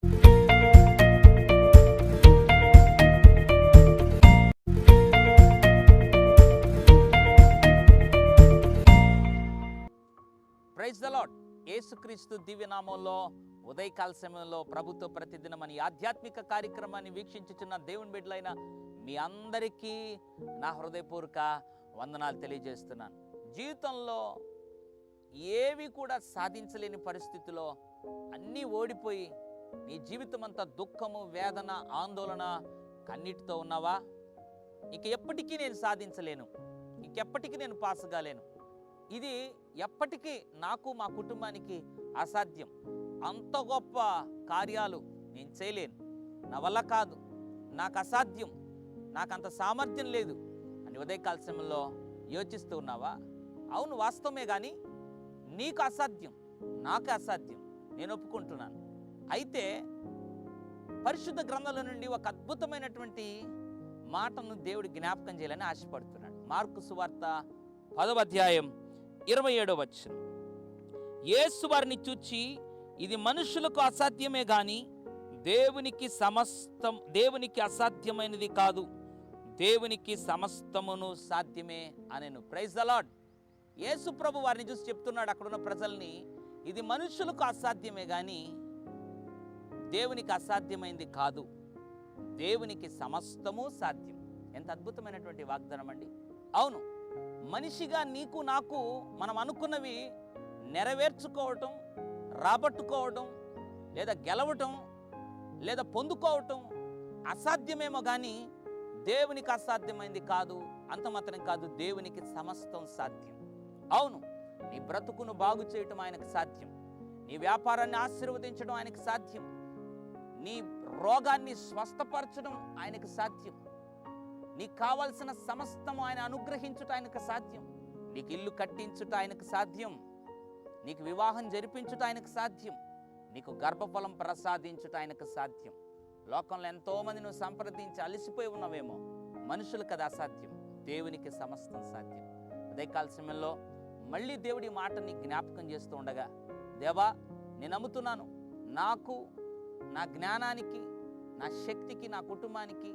Praise the lord. యేసుక్రీస్తు దివ్యనామంలో ఉదయకాల సమయంలో ప్రభుత్వ ప్రతిదినం అని ఆధ్యాత్మిక కార్యక్రమాన్ని వీక్షించుచున్న దేవుని బిడ్డలైన మీ అందరికీ నా హృదయపూర్వక వందనాలు తెలియజేస్తున్నాను. జీవితంలో ఏవి కూడా సాధించలేని పరిస్థితిలో అన్నీ ఓడిపోయి నీ జీవితం అంతా దుఃఖము, వేదన, ఆందోళన, కన్నీటితో ఉన్నావా? ఇక ఎప్పటికీ నేను సాధించలేను, ఇంకెప్పటికీ నేను పాస్ కాలేను, ఇది ఎప్పటికీ నాకు మా కుటుంబానికి అసాధ్యం, అంత గొప్ప కార్యాలు నేను చేయలేను, నా వల్ల కాదు, నాకు అసాధ్యం, నాకు అంత సామర్థ్యం లేదు అని ఉదయకాల సమయంలో యోచిస్తూ ఉన్నావా? అవును, వాస్తవమే, కానీ నీకు అసాధ్యం, నాకు అసాధ్యం, నేను ఒప్పుకుంటున్నాను. అయితే పరిశుద్ధ గ్రంథంలో నుండి ఒక అద్భుతమైనటువంటి మాటను దేవుడు జ్ఞాపకం చేయాలని ఆశపడుతున్నాడు. మార్కు సువార్త 10వ అధ్యాయం 27వ వచనం. యేసు వారిని చూచి, ఇది మనుషులకు అసాధ్యమే గాని దేవునికి అసాధ్యమైనది కాదు, దేవునికి సమస్తమును సాధ్యమే అనెను. Praise the Lord. యేసు ప్రభు వారిని చూసి చెప్తున్నాడు అక్కడున్న ప్రజల్ని, ఇది మనుషులకు అసాధ్యమే గాని దేవునికి అసాధ్యమైనది కాదు, దేవునికి సమస్తము సాధ్యం. ఎంత అద్భుతమైనటువంటి వాగ్దానం అండి. అవును, మనిషిగా నీకు నాకు మనం అనుకున్నవి నెరవేర్చుకోవటం, రాబట్టుకోవటం, లేదా గెలవటం, లేదా పొందుకోవటం అసాధ్యమేమో కానీ దేవునికి అసాధ్యమైంది కాదు. అంత మాత్రం కాదు, దేవునికి సమస్తం సాధ్యం. అవును, నీ బ్రతుకును బాగు చేయటం ఆయనకు సాధ్యం, నీ వ్యాపారాన్ని ఆశీర్వదించడం ఆయనకు సాధ్యం, నీ రోగాన్ని స్వస్థపరచడం ఆయనకు సాధ్యం, నీకు కావాల్సిన సమస్తం ఆయన అనుగ్రహించుట ఆయనకు సాధ్యం, నీకు ఇల్లు కట్టించుట ఆయనకు సాధ్యం, నీకు వివాహం జరిపించుట ఆయనకు సాధ్యం, నీకు గర్భఫలం ప్రసాదించుట ఆయనకు సాధ్యం. లోకంలో ఎంతోమంది నువ్వు సంప్రదించి అలసిపోయి ఉన్నవేమో, మనుషులకు అది అసాధ్యం, దేవునికి సమస్తం సాధ్యం. ఉదయకాల సమయంలో మళ్ళీ దేవుడి మాటని జ్ఞాపకం చేస్తూ ఉండగా, దేవా, నేను నమ్ముతున్నాను, నాకు, నా జ్ఞానానికి, నా శక్తికి, నా కుటుంబానికి